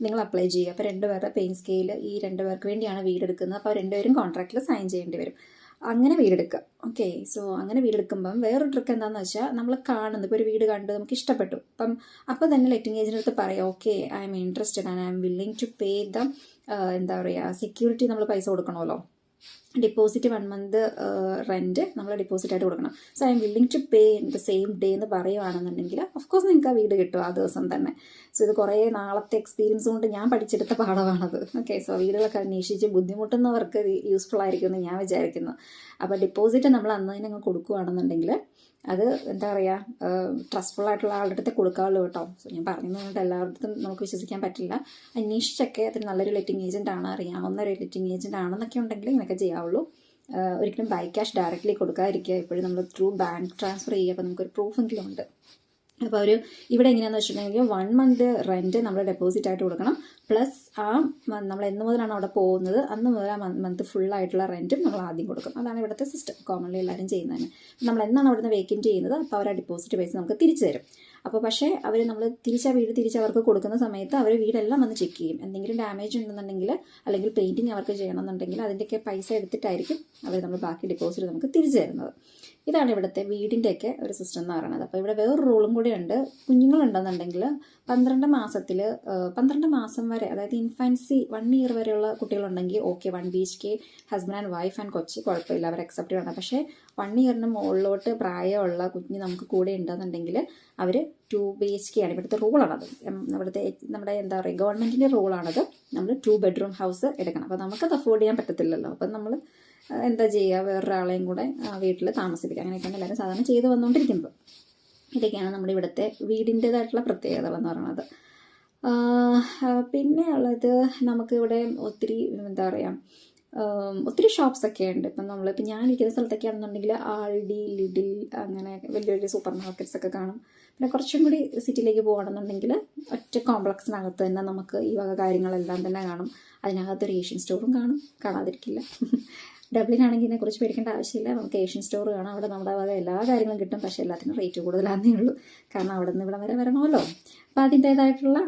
നിങ്ങൾ അപ്ലൈ ചെയ്യുക. അപ്പോൾ 2 പേരുടെ പേ സ്കെയിൽ ഈ 2 പേർക്ക് വേണ്ടിയാണ് വീടെടുക്കുന്നത്. അപ്പോൾ 2 പേരും കോൺട്രാക്റ്റിൽ സൈൻ ചെയ്യേണ്ടി വരും. അങ്ങനെ വീടെടുക്കുക. ഓക്കെ, സോ അങ്ങനെ വീടെടുക്കുമ്പം വേറൊരു ട്രിക്ക് എന്താണെന്ന് വെച്ചാൽ, നമ്മൾ കാണുന്നത് ഇപ്പോൾ ഒരു വീട് കണ്ട് നമുക്ക് ഇഷ്ടപ്പെട്ടു, അപ്പോൾ തന്നെ ലെറ്റിംഗ് ഏജൻറ്റിൻ്റെ അടുത്ത് പറയാം, okay I am interested and I am willing to pay the security. നമ്മൾ പൈസ കൊടുക്കണമല്ലോ, ഡിപ്പോസിറ്റ് 1 മന്ത് റെൻറ്റ് നമ്മൾ ഡിപ്പോസിറ്റ് ആയിട്ട് കൊടുക്കണം. So I am willing to pay in the same day എന്ന് പറയുകയാണെന്നുണ്ടെങ്കിൽ ഓഫ്കോഴ്സ് നിങ്ങൾക്ക് ആ വീട് കിട്ടും ആ ദിവസം തന്നെ. സോ ഇത് കുറേ നാളത്തെ എക്സ്പീരിയൻസ് കൊണ്ട് ഞാൻ പഠിച്ചെടുത്ത പാഠമാണത്. ഓക്കെ, സോ വീടുകളൊക്കെ അന്വേഷിച്ച് ബുദ്ധിമുട്ടുന്നവർക്ക് ഇത് യൂസ്ഫുൾ ആയിരിക്കുമെന്ന് ഞാൻ വിചാരിക്കുന്നു. അപ്പോൾ ഡിപ്പോസിറ്റ് നമ്മൾ അന്ന് തന്നെ അങ്ങ് കൊടുക്കുകയാണെന്നുണ്ടെങ്കിൽ അത് എന്താ പറയുക, ട്രസ്റ്റ്ഫുൾ ആയിട്ടുള്ള ആളുടെ അടുത്ത് കൊടുക്കാമല്ലോ കേട്ടോ. സോ ഞാൻ പറഞ്ഞു പറഞ്ഞിട്ട് എല്ലാവരുടെയും നമുക്ക് വിശ്വസിക്കാൻ പറ്റില്ല. അന്വേഷിച്ചൊക്കെ അതിന് നല്ലൊരു ലെറ്റിംഗ് ഏജൻ്റ് ആണ്, അറിയാവുന്ന ഒരു ലെറ്റിംഗ് ഏജൻ്റ് ആണെന്നൊക്കെ ഉണ്ടെങ്കിൽ ഇങ്ങനെയൊക്കെ ചെയ്യാവുള്ളൂ. ഒരിക്കലും ബൈ ക്യാഷ് ഡയറക്റ്റ്ലി കൊടുക്കാതിരിക്കുക. എപ്പോഴും നമ്മൾ ത്രൂ ബാങ്ക് ട്രാൻസ്ഫർ ചെയ്യുക. അപ്പോൾ നമുക്കൊരു പ്രൂഫെങ്കിലും ഉണ്ട്. അപ്പോൾ ഇവിടെ എങ്ങനെയാണെന്ന് വെച്ചിട്ടുണ്ടെങ്കിൽ 1 മന്ത് റെൻറ്റ് നമ്മൾ ഡെപ്പോസിറ്റ് ആയിട്ട് കൊടുക്കണം. പ്ലസ് നമ്മൾ എന്ന് മുതലാണ് അവിടെ പോകുന്നത് അന്ന് മുതൽ ആ മന്ത് ഫുള്ളായിട്ടുള്ള റെൻറ്റും നമ്മൾ ആദ്യം കൊടുക്കും. അതാണ് ഇവിടുത്തെ സിസ്റ്റം, കോമൺലി എല്ലാവരും ചെയ്യുന്നതാണ്. നമ്മൾ എന്നാണ് അവിടുന്ന് വേക്കൻറ്റ് ചെയ്യുന്നത് അപ്പോൾ അവർ ആ ഡിപ്പോസിറ്റ് പൈസ നമുക്ക് തിരിച്ചു തരും. അപ്പോൾ പക്ഷേ നമ്മൾ വീട് തിരിച്ച് അവർക്ക് കൊടുക്കുന്ന സമയത്ത് അവർ വീടെല്ലാം വന്ന് ചെക്ക് ചെയ്യും. എന്തെങ്കിലും ഡാമേജ് ഉണ്ടെന്നുണ്ടെങ്കിൽ അല്ലെങ്കിൽ പെയിൻറ്റിങ് അവർക്ക് ചെയ്യണമെന്നുണ്ടെങ്കിൽ അതിൻ്റെയൊക്കെ പൈസ എടുത്തിട്ടായിരിക്കും അവർ നമ്മൾ ബാക്കി ഡിപ്പോസിറ്റ് നമുക്ക് തിരിച്ചു തരുന്നത്. ഇതാണ് ഇവിടുത്തെ വീടിൻ്റെയൊക്കെ ഒരു സിസ്റ്റം എന്ന് പറയുന്നത്. അപ്പോൾ ഇവിടെ വേറൊരു റൂളും കൂടി ഉണ്ട്. കുഞ്ഞുങ്ങളുണ്ടെന്നുണ്ടെങ്കിൽ 12 മാസം വരെ, അതായത് ഇൻഫാൻസി 1 ഇയർ വരെയുള്ള കുട്ടികളുണ്ടെങ്കിൽ okay, 1 BHK husband and wife and കൊച്ചി കുഴപ്പമില്ല, അവർ അക്സെപ്റ്റ് ചെയ്യണം. പക്ഷേ 1 ഇയറിന് മുകളിലോട്ട് പ്രായമുള്ള കുഞ്ഞ് നമുക്ക് കൂടെ ഉണ്ടെന്നുണ്ടെങ്കിൽ അവർ 2 BHK ആണ് ഇവിടുത്തെ റൂളാണത്. നമ്മുടെ എന്താ പറയുക, ഗവൺമെൻറ്റിൻ്റെ റൂളാണത്. നമ്മൾ 2 ബെഡ്റൂം ഹൗസ് എടുക്കണം. അപ്പോൾ നമുക്കത് അഫോർഡ് ചെയ്യാൻ പറ്റത്തില്ലല്ലോ. അപ്പം നമ്മൾ എന്താ ചെയ്യുക, വേറൊരാളെയും കൂടെ വീട്ടിൽ താമസിപ്പിക്കുക. അങ്ങനെയൊക്കെയാണ് എല്ലാവരും സാധാരണ ചെയ്ത് വന്നുകൊണ്ടിരിക്കുന്നത്. ഇതൊക്കെയാണ് നമ്മുടെ ഇവിടുത്തെ വീടിൻ്റേതായിട്ടുള്ള പ്രത്യേകതകൾ എന്ന് പറയുന്നത്. പിന്നെ ഉള്ളത് നമുക്കിവിടെ ഒത്തിരി എന്താ പറയുക, ഒത്തിരി ഷോപ്സൊക്കെ ഉണ്ട്. ഇപ്പം ഞാൻ ഇരിക്കുന്ന സ്ഥലത്തൊക്കെ ആണെന്നുണ്ടെങ്കിൽ ആൾഡി, ലിഡിൽ, അങ്ങനെ വലിയ വലിയ സൂപ്പർ മാർക്കറ്റ്സ് ഒക്കെ കാണും. പിന്നെ കുറച്ചും കൂടി സിറ്റിയിലേക്ക് പോകുകയാണെന്നുണ്ടെങ്കിൽ ഒറ്റ കോംപ്ലക്സിനകത്ത് തന്നെ നമുക്ക് ഈ വക കാര്യങ്ങളെല്ലാം തന്നെ കാണും. അതിനകത്തൊരു ഏഷ്യൻ സ്റ്റോറും കാണാതിരിക്കില്ല. ഡബ്ലിനാണെങ്കിൽ ഇതിനെക്കുറിച്ച് പേടിക്കേണ്ട ആവശ്യമില്ല. നമുക്ക് ഏഷ്യൻ സ്റ്റോർ കാണാം, അവിടെ നമ്മുടെ വക എല്ലാ കാര്യങ്ങളും കിട്ടും. പക്ഷേ എല്ലാത്തിനും റേറ്റ് കൂടുതലാണെന്നേ ഉള്ളൂ. കാരണം അവിടെ നിന്ന് ഇവിടെ വരെ വരണമല്ലോ. അപ്പോൾ അതിൻ്റേതായിട്ടുള്ള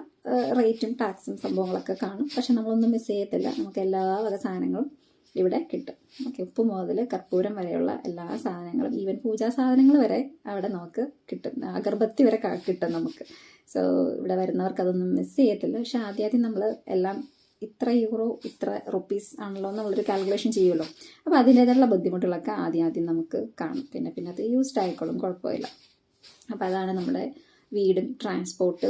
റേറ്റും ടാക്സും സംഭവങ്ങളൊക്കെ കാണും. പക്ഷെ നമ്മളൊന്നും മിസ് ചെയ്യത്തില്ല, നമുക്ക് എല്ലാ വക സാധനങ്ങളും ഇവിടെ കിട്ടും. ഓക്കെ, ഉപ്പ് മുതൽ കർപ്പൂരം വരെയുള്ള എല്ലാ സാധനങ്ങളും, ഈവൻ പൂജാ സാധനങ്ങൾ വരെ അവിടെ നമുക്ക് കിട്ടും. അഗർബത്തി വരെ കിട്ടും നമുക്ക്. സോ ഇവിടെ വരുന്നവർക്ക് അതൊന്നും മിസ് ചെയ്യത്തില്ല. പക്ഷെ ആദ്യം നമ്മൾ എല്ലാം ഇത്ര യൂറോ ഇത്ര റുപ്പീസ് ആണല്ലോ എന്നുള്ളൊരു കാൽക്കുലേഷൻ ചെയ്യുമല്ലോ. അപ്പോൾ അതിൻ്റേതായുള്ള ബുദ്ധിമുട്ടുകളൊക്കെ ആദ്യം നമുക്ക് കാണും. പിന്നെ അത് യൂസ്ഡ് ആയിക്കോളും, കുഴപ്പമില്ല. അപ്പോൾ അതാണ് നമ്മുടെ വീടും ട്രാൻസ്പോർട്ട്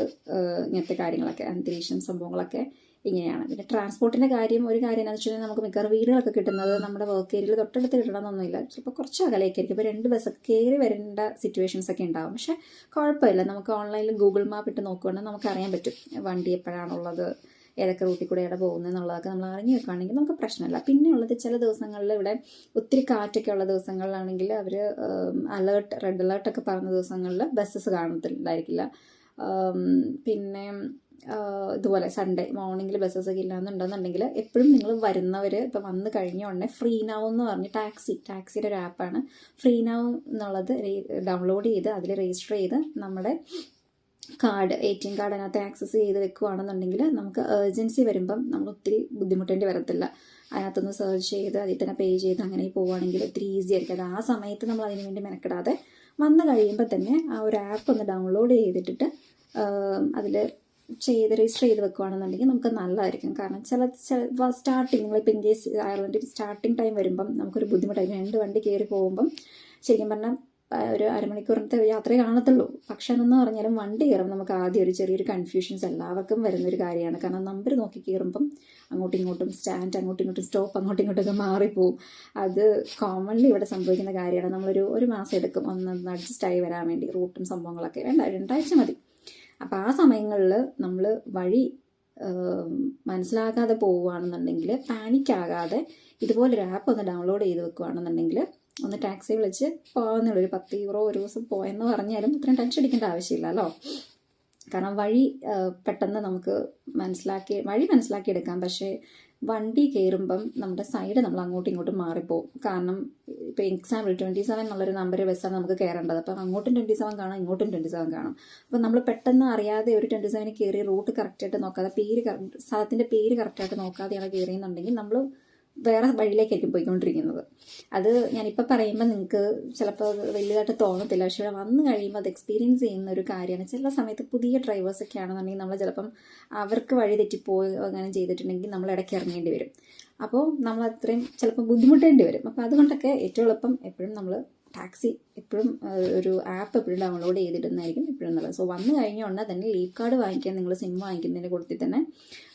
ഇങ്ങനത്തെ കാര്യങ്ങളൊക്കെ, അന്തരീക്ഷം സംഭവങ്ങളൊക്കെ ഇങ്ങനെയാണ്. പിന്നെ ട്രാൻസ്പോർട്ടിൻ്റെ ഒരു കാര്യം എന്താണെന്ന് വെച്ച് കഴിഞ്ഞാൽ നമുക്ക് മിക്കവാറും വീടുകളൊക്കെ കിട്ടുന്നത് നമ്മുടെ വർക്ക് ഏരിയയിൽ തൊട്ടടുത്ത് കിട്ടണമെന്നൊന്നുമില്ല. ചിലപ്പോൾ കുറച്ച് അകലേക്കായിരിക്കും. ഇപ്പോൾ 2 ബസ്സൊക്കെ കയറി വരേണ്ട സിറ്റുവേഷൻസ് ഒക്കെ ഉണ്ടാവും. പക്ഷേ കുഴപ്പമില്ല, നമുക്ക് ഓൺലൈനിൽ ഗൂഗിൾ മാപ്പ് ഇട്ട് നോക്കുകയാണെങ്കിൽ നമുക്ക് അറിയാൻ പറ്റും വണ്ടി എപ്പോഴാണുള്ളത്, ഏതൊക്കെ റൂട്ടിൽ കൂടെയാണ് പോകുന്നത് എന്നുള്ളതൊക്കെ നമ്മൾ അറിഞ്ഞു വെക്കുകയാണെങ്കിൽ നമുക്ക് പ്രശ്നമില്ല. പിന്നെ ഉള്ളത് ചില ദിവസങ്ങളിൽ ഇവിടെ ഒത്തിരി കാറ്റൊക്കെ ഉള്ള ദിവസങ്ങളിലാണെങ്കിൽ അവർ റെഡ് അലേർട്ടൊക്കെ പറഞ്ഞ ദിവസങ്ങളിൽ ബസ്സസ് കാണത്തില്ലായിരിക്കില്ല. പിന്നെ ഇതുപോലെ സൺഡേ മോർണിംഗിൽ ബസ്സസ് ഒക്കെ ഇല്ലാന്നുണ്ടെന്നുണ്ടെങ്കിൽ എപ്പോഴും നിങ്ങൾ വരുന്നവർ ഇപ്പോൾ വന്ന് കഴിഞ്ഞ ഉടനെ ഫ്രീ നൗ എന്ന് പറഞ്ഞ് ടാക്സിയുടെ ഒരു ആപ്പാണ് ഫ്രീ നൗ എന്നുള്ളത് ഡൗൺലോഡ് ചെയ്ത് അതിൽ രജിസ്റ്റർ ചെയ്ത് നമ്മുടെ കാർഡ് ATM കാർഡ് അതിനകത്ത് ആക്സസ് ചെയ്ത് വെക്കുകയാണെന്നുണ്ടെങ്കിൽ നമുക്ക് എമർജൻസി വരുമ്പം നമ്മൾ ഒത്തിരി ബുദ്ധിമുട്ടേണ്ടി വരത്തില്ല. അതിനകത്തൊന്ന് സെർച്ച് ചെയ്ത് അതിൽ തന്നെ പേ ചെയ്ത് അങ്ങനെ പോവുകയാണെങ്കിൽ ഒത്തിരി ഈസി ആയിരിക്കും. അത് ആ സമയത്ത് നമ്മൾ അതിന് വേണ്ടി മെനക്കെടാതെ വന്ന് കഴിയുമ്പോൾ തന്നെ ആ ഒരു ആപ്പ് ഒന്ന് ഡൗൺലോഡ് ചെയ്തിട്ടിട്ട് അതിൽ രജിസ്റ്റർ ചെയ്ത് വെക്കുകയാണെന്നുണ്ടെങ്കിൽ നമുക്ക് നല്ലതായിരിക്കും. കാരണം ചില സ്റ്റാർട്ടിങ് നിങ്ങളിപ്പോൾ ഇൻ കേസ് അയർലൻഡിൽ സ്റ്റാർട്ടിങ് ടൈം വരുമ്പം നമുക്കൊരു ബുദ്ധിമുട്ടായിരിക്കും. 2 വണ്ടി കയറി പോകുമ്പം ശരിക്കും പറഞ്ഞാൽ ഒരു അരമണിക്കൂറിനത്തെ യാത്രയെ കാണത്തുള്ളൂ. പക്ഷെ അതെന്ന് പറഞ്ഞാലും വണ്ടി കയറുമ്പോൾ നമുക്ക് ആദ്യം ഒരു ചെറിയൊരു കൺഫ്യൂഷൻസ് എല്ലാവർക്കും വരുന്നൊരു കാര്യമാണ്. കാരണം നമ്പർ നോക്കി കയറുമ്പം അങ്ങോട്ടും ഇങ്ങോട്ടും സ്റ്റാൻഡ്, അങ്ങോട്ടും ഇങ്ങോട്ടും സ്റ്റോപ്പ്, അങ്ങോട്ടും ഇങ്ങോട്ടൊക്കെ മാറിപ്പോവും. അത് കോമൺലി ഇവിടെ സംഭവിക്കുന്ന കാര്യമാണ്. നമ്മളൊരു 1 മാസം എടുക്കും ഒന്ന് അഡ്ജസ്റ്റ് ആയി വരാൻ വേണ്ടി. റൂട്ടും സംഭവങ്ങളൊക്കെ 2 ആഴ്ച മതി. അപ്പോൾ ആ സമയങ്ങളിൽ നമ്മൾ വഴി മനസ്സിലാക്കാതെ പോവുകയാണെന്നുണ്ടെങ്കിൽ പാനിക്കാകാതെ ഇതുപോലൊരു ആപ്പ് ഒന്ന് ഡൗൺലോഡ് ചെയ്ത് വെക്കുകയാണെന്നുണ്ടെങ്കിൽ ഒന്ന് ടാക്സി വിളിച്ച് പോകാമെന്നുള്ളൂ. ഒരു 10 യൂറോ ഒരു ദിവസം പോയെന്ന് പറഞ്ഞാലും ഇത്രയും ടെൻഷൻ അടിക്കേണ്ട ആവശ്യമില്ലല്ലോ. കാരണം പെട്ടെന്ന് നമുക്ക് മനസ്സിലാക്കി എടുക്കാം. പക്ഷേ വണ്ടി കയറുമ്പം നമ്മുടെ സൈഡ് നമ്മൾ അങ്ങോട്ടും ഇങ്ങോട്ടും മാറിപ്പോവും. കാരണം ഇപ്പോൾ എക്സാമ്പിൾ 27 എന്നുള്ളൊരു നമ്പർ ബസ്സാണ് നമുക്ക് കയറേണ്ടത്. അപ്പം അങ്ങോട്ടും 27 കാണാം, ഇങ്ങോട്ടും 27 കാണാം. അപ്പം നമ്മൾ പെട്ടെന്ന് അറിയാതെ ഒരു 27 കയറി റൂട്ട് കറക്റ്റായിട്ട് നോക്കാതെ സ്ഥലത്തിൻ്റെ പേര് കറക്റ്റായിട്ട് നോക്കാതെയാണ് കയറിയെന്നുണ്ടെങ്കിൽ നമ്മൾ വേറെ വഴിയിലേക്കായിരിക്കും പോയിക്കൊണ്ടിരിക്കുന്നത്. അത് ഞാനിപ്പോൾ പറയുമ്പോൾ നിങ്ങൾക്ക് ചിലപ്പോൾ വലിയതായിട്ട് തോന്നത്തില്ല. പക്ഷേ വന്നു കഴിയുമ്പോൾ അത് എക്സ്പീരിയൻസ് ചെയ്യുന്ന ഒരു കാര്യമാണ്. ചില സമയത്ത് പുതിയ ഡ്രൈവേഴ്സൊക്കെ ആണെന്നുണ്ടെങ്കിൽ നമ്മൾ ചിലപ്പം അവർക്ക് വഴി തെറ്റിപ്പോയി അങ്ങനെ ചെയ്തിട്ടുണ്ടെങ്കിൽ നമ്മൾ ഇടയ്ക്ക് ഇറങ്ങേണ്ടി വരും. അപ്പോൾ നമ്മൾ അത്രയും ചിലപ്പോൾ ബുദ്ധിമുട്ടേണ്ടി വരും. അപ്പോൾ അതുകൊണ്ടൊക്കെ ഏറ്റവും എളുപ്പം എപ്പോഴും നമ്മൾ ടാക്സി എപ്പോഴും ഒരു ആപ്പ് എപ്പോഴും ഡൗൺലോഡ് ചെയ്തിടുന്നതായിരിക്കും എപ്പോഴും നല്ലത്. സോ വന്നു കഴിഞ്ഞ ഉടനെ തന്നെ ലീവ് കാർഡ് വാങ്ങിക്കാൻ നിങ്ങൾ സിം വാങ്ങിക്കുന്നതിൻ്റെ കൂട്ടത്തിൽ തന്നെ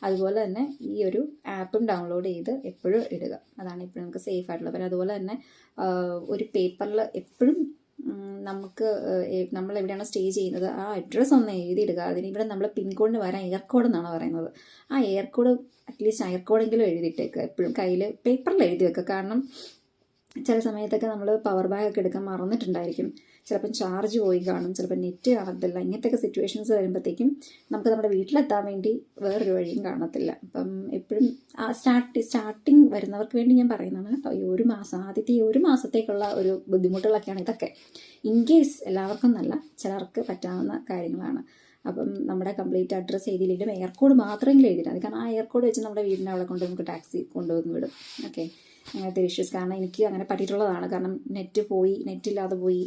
അതുപോലെ തന്നെ ഈ ഒരു ആപ്പും ഡൗൺലോഡ് ചെയ്ത് എപ്പോഴും ഇടുക. അതാണ് എപ്പോഴും നമുക്ക് സേഫ് ആയിട്ടുള്ളത്. പിന്നെ അതുപോലെ തന്നെ ഒരു പേപ്പറിൽ എപ്പോഴും നമ്മൾ എവിടെയാണോ സ്റ്റേ ചെയ്യുന്നത് ആ അഡ്രസ്സ് ഒന്ന് എഴുതിയിടുക. ഇവിടെ നമ്മൾ പിൻകോഡിന് വരാൻ എയർ കോഡ് എന്നാണ് പറയുന്നത്. ആ എയർ കോഡ് അറ്റ്ലീസ്റ്റ് എയർ കോഡെങ്കിലും എഴുതിയിട്ടേക്കുക. എപ്പോഴും കയ്യിൽ പേപ്പറിൽ എഴുതി വെക്കുക. കാരണം ചില സമയത്തൊക്കെ നമ്മൾ പവർ ബാങ്ക് ഒക്കെ എടുക്കാൻ മറന്നിട്ടുണ്ടായിരിക്കും. ചിലപ്പം ചാർജ് പോയി കാണും, ചിലപ്പോൾ നെറ്റ് കാണത്തില്ല. ഇങ്ങനത്തെയൊക്കെ സിറ്റുവേഷൻസ് വരുമ്പോഴത്തേക്കും നമുക്ക് നമ്മുടെ വീട്ടിലെത്താൻ വേണ്ടി വേറൊരു വഴിയും കാണത്തില്ല. അപ്പം എപ്പോഴും ആ സ്റ്റാർട്ടിങ് വരുന്നവർക്ക് വേണ്ടി ഞാൻ പറയുന്നതാണ് കേട്ടോ. ഈ 1 മാസം ആദ്യത്തെ ഈ 1 മാസത്തേക്കുള്ള ഒരു ബുദ്ധിമുട്ടുകളൊക്കെയാണ് ഇതൊക്കെ. ഇൻ കേസ് എല്ലാവർക്കും നല്ല ചിലർക്ക് പറ്റാവുന്ന കാര്യങ്ങളാണ്. അപ്പം നമ്മുടെ കംപ്ലീറ്റ് അഡ്രസ്സ് എഴുതിയില്ലെങ്കിലും എയർ കോഡ് മാത്രമെങ്കിലും എഴുതിയില്ല. അത് കാരണം ആ എയർ കോഡ് വെച്ച് നമ്മുടെ വീടിൻ്റെ അവിടെ കൊണ്ട് നമുക്ക് ടാക്സി കൊണ്ടുവന്ന് വിടും. ഓക്കെ, അങ്ങനത്തെ ഇഷ്യൂസ്. കാരണം എനിക്ക് അങ്ങനെ പറ്റിയിട്ടുള്ളതാണ്. കാരണം നെറ്റില്ലാതെ പോയി,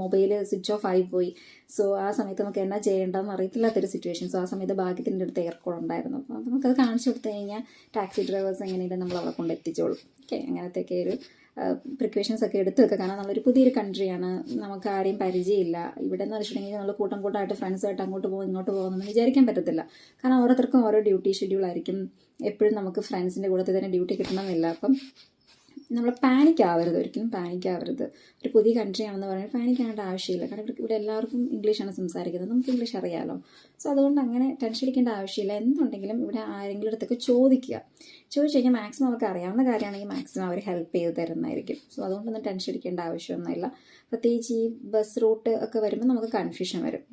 മൊബൈൽ സ്വിച്ച് ഓഫ് ആയി പോയി. സോ ആ സമയത്ത് നമുക്ക് എന്നാ ചെയ്യേണ്ടതെന്ന് അറിയത്തില്ലാത്തൊരു സിറ്റുവേഷൻ. സോ ആ സമയത്ത് ഭാഗ്യത്തിൻ്റെ അടുത്ത് എയർ കോഡ് ഉണ്ടായിരുന്നു. അപ്പോൾ നമുക്കത് കാണിച്ചു കൊടുത്തു കഴിഞ്ഞാൽ ടാക്സി ഡ്രൈവേഴ്സ് എങ്ങനെയും നമ്മൾ അവിടെ കൊണ്ട് എത്തിച്ചോളും. ഓക്കെ, അങ്ങനത്തെയൊക്കെ ഒരു പ്രിക്കോഷൻസ് ഒക്കെ എടുത്ത് വെക്കുക. കാരണം നമ്മളൊരു പുതിയൊരു കൺട്രിയാണ്, നമുക്ക് ആരെയും പരിചയമില്ല. ഇവിടെ എന്ന് വെച്ചിട്ടുണ്ടെങ്കിൽ നമ്മൾ കൂട്ടമായിട്ട് ഫ്രണ്ട്സുമായിട്ട് അങ്ങോട്ട് പോകും ഇങ്ങോട്ട് പോകുമെന്ന് വിചാരിക്കാൻ പറ്റത്തില്ല. കാരണം ഓരോരുത്തർക്കും ഓരോ ഡ്യൂട്ടി ഷെഡ്യൂൾ ആയിരിക്കും. എപ്പോഴും നമുക്ക് ഫ്രണ്ട്സിൻ്റെ കൂട്ടത്തിൽ തന്നെ ഡ്യൂട്ടി കിട്ടണമെന്നില്ല. അപ്പം നമ്മൾ ഒരിക്കലും പാനിക്കാവരുത്. ഒരു പുതിയ കൺട്രി ആണെന്ന് പറഞ്ഞാൽ പാനിക്കാവേണ്ട ആവശ്യമില്ല. കാരണം ഇവിടെ എല്ലാവർക്കും ഇംഗ്ലീഷാണ് സംസാരിക്കുന്നത്, നമുക്ക് ഇംഗ്ലീഷ് അറിയാമല്ലോ. സോ അതുകൊണ്ട് അങ്ങനെ ടെൻഷൻ അടിക്കേണ്ട ആവശ്യമില്ല. എന്തുണ്ടെങ്കിലും ഇവിടെ ആരെങ്കിലും അടുത്തൊക്കെ ചോദിച്ചു കഴിഞ്ഞാൽ മാക്സിമം അവർക്ക് അറിയാവുന്ന കാര്യമാണെങ്കിൽ മാക്സിമം അവർ ഹെൽപ്പ് ചെയ്ത് തരുന്നതായിരിക്കും. സോ അതുകൊണ്ടൊന്നും ടെൻഷൻ അടിക്കേണ്ട ആവശ്യമൊന്നുമില്ല. പ്രത്യേകിച്ച് ഈ ബസ് റൂട്ട് ഒക്കെ വരുമ്പോൾ നമുക്ക് കൺഫ്യൂഷൻ വരും.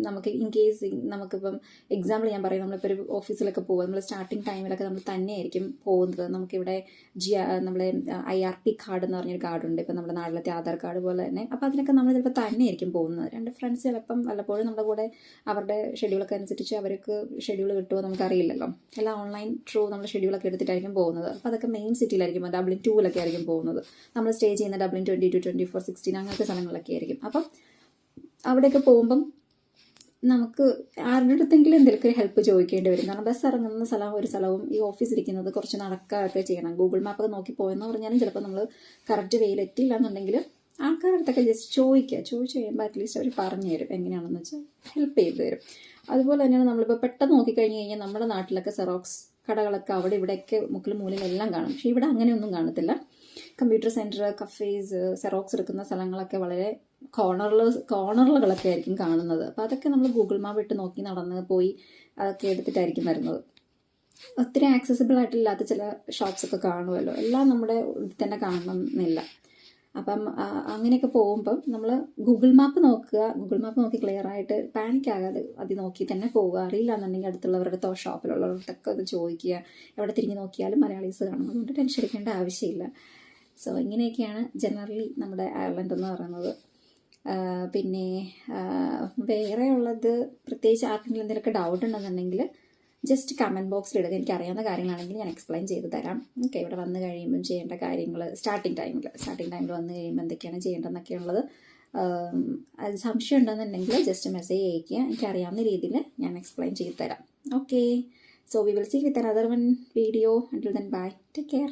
നമുക്ക് ഇൻ കേസ് നമുക്കിപ്പം എക്സാമ്പിൾ ഞാൻ പറയും, നമ്മളിപ്പോൾ ഒരു ഓഫീസിലൊക്കെ പോകുക, നമ്മൾ സ്റ്റാർട്ടിങ് ടൈമിലൊക്കെ നമ്മൾ തന്നെയായിരിക്കും പോകുന്നത്. നമുക്കിവിടെ നമ്മളെ IRP കാർഡ് എന്ന് പറഞ്ഞൊരു കാർഡുണ്ട്, ഇപ്പം നമ്മുടെ നാട്ടിലത്തെ ആധാർ കാർഡ് പോലെ തന്നെ. അപ്പോൾ അതിനൊക്കെ നമ്മൾ ചിലപ്പോൾ തന്നെയായിരിക്കും പോകുന്നത്. 2 ഫ്രണ്ട്സ് ചിലപ്പം വല്ലപ്പോഴും നമ്മുടെ കൂടെ അവരുടെ ഷെഡ്യൂളൊക്കെ അനുസരിച്ച് അവർക്ക് ഷെഡ്യൂൾ കിട്ടുമോ നമുക്കറിയില്ലല്ലോ. എല്ലാം ഓൺലൈൻ ത്രൂ നമ്മൾ ഷെഡ്യൂളൊക്കെ എടുത്തിട്ടായിരിക്കും പോകുന്നത്. അപ്പോൾ അതൊക്കെ മെയിൻ സിറ്റിയിലായിരിക്കും, Dublin 2-ലൊക്കെ ആയിരിക്കും പോകുന്നത്. നമ്മൾ സ്റ്റേ ചെയ്യുന്ന Dublin 22, 24, 16 അങ്ങനത്തെ സ്ഥലങ്ങളിലൊക്കെ ആയിരിക്കും. അപ്പം അവിടെയൊക്കെ പോകുമ്പം നമുക്ക് ആരുടെ അടുത്തെങ്കിലും എന്തെങ്കിലും ഹെൽപ്പ് ചോദിക്കേണ്ടി വരും. കാരണം ബസ് ഇറങ്ങുന്ന ഒരു സ്ഥലവും ഈ ഓഫീസ് ഇരിക്കുന്നത് കുറച്ച് നടക്കുകയൊക്കെ ചെയ്യണം. ഗൂഗിൾ മാപ്പൊക്കെ നോക്കി പോയെന്ന് പറഞ്ഞാലും ചിലപ്പോൾ നമ്മൾ കറക്റ്റ് വെയിൽ എത്തിയില്ല എന്നുണ്ടെങ്കിൽ ആൾക്കാരുടെ അടുത്തൊക്കെ ജസ്റ്റ് ചോദിച്ച് കഴിയുമ്പോൾ അറ്റ്ലീസ്റ്റ് അവർ പറഞ്ഞു തരും, എങ്ങനെയാണെന്ന് വെച്ചാൽ ഹെൽപ്പ് ചെയ്ത് തരും. അതുപോലെ തന്നെയാണ് നമ്മളിപ്പോൾ പെട്ടെന്ന് നോക്കിക്കഴിഞ്ഞ് കഴിഞ്ഞാൽ നമ്മുടെ നാട്ടിലൊക്കെ സെറോക്സ് കടകളൊക്കെ അവിടെ ഇവിടെയൊക്കെ മുക്കിലും മൂലയും എല്ലാം കാണും. പക്ഷേ ഇവിടെ അങ്ങനെയൊന്നും കാണത്തില്ല. കമ്പ്യൂട്ടർ സെൻറ്റർ, കഫേസ്, സെറോക്സ് എടുക്കുന്ന സ്ഥലങ്ങളൊക്കെ വളരെ കോർണറുകളൊക്കെ ആയിരിക്കും കാണുന്നത്. അപ്പോൾ അതൊക്കെ നമ്മൾ ഗൂഗിൾ മാപ്പ് ഇട്ട് നോക്കി നടന്ന് പോയി അതൊക്കെ എടുത്തിട്ടായിരിക്കും വരുന്നത്. ഒത്തിരി ആക്സസിബിൾ ആയിട്ടില്ലാത്ത ചില ഷോപ്സൊക്കെ കാണുമല്ലോ, എല്ലാം നമ്മുടെ ഇതിൽ തന്നെ കാണണമെന്നില്ല. അപ്പം അങ്ങനെയൊക്കെ പോകുമ്പം നമ്മൾ ഗൂഗിൾ മാപ്പ് നോക്കി ക്ലിയർ ആയിട്ട് പാനിക് ആകാതെ അത് നോക്കി തന്നെ പോവുക. അറിയില്ല എന്നുണ്ടെങ്കിൽ അടുത്തുള്ളവരുടെ ഷോപ്പിലുള്ളവരുടെ അത് ചോദിക്കുക. എവിടെ തിരിഞ്ഞ് നോക്കിയാലും മലയാളീസ് കാണും, അതുകൊണ്ട് ടെൻഷൻ എടുക്കേണ്ട ആവശ്യമില്ല. സോ ഇങ്ങനെയൊക്കെയാണ് ജനറലി നമ്മുടെ അയർലൻഡ് എന്ന് പറയുന്നത്. പിന്നെ വേറെ ഉള്ളത്, പ്രത്യേകിച്ച് ആർക്കെങ്കിലും എന്തെങ്കിലുമൊക്കെ ഡൗട്ട് ഉണ്ടെന്നുണ്ടെങ്കിൽ ജസ്റ്റ് കമൻറ്റ് ബോക്സിൽ ഇടുക. എനിക്ക് അറിയാവുന്ന കാര്യങ്ങളാണെങ്കിൽ ഞാൻ എക്സ്പ്ലെയിൻ ചെയ്ത് തരാം. ഓക്കെ, ഇവിടെ വന്നു കഴിയുമ്പം ചെയ്യേണ്ട കാര്യങ്ങൾ സ്റ്റാർട്ടിങ് ടൈമിൽ വന്നു കഴിയുമ്പോൾ എന്തൊക്കെയാണ് ചെയ്യേണ്ടതെന്നൊക്കെയുള്ളത് അത് സംശയം ഉണ്ടെന്നുണ്ടെങ്കിൽ ജസ്റ്റ് മെസ്സേജ് അയയ്ക്കുക. എനിക്കറിയാവുന്ന രീതിയിൽ ഞാൻ എക്സ്പ്ലെയിൻ ചെയ്ത് തരാം. Okay, so we will see with another one video. Until then bye, take care.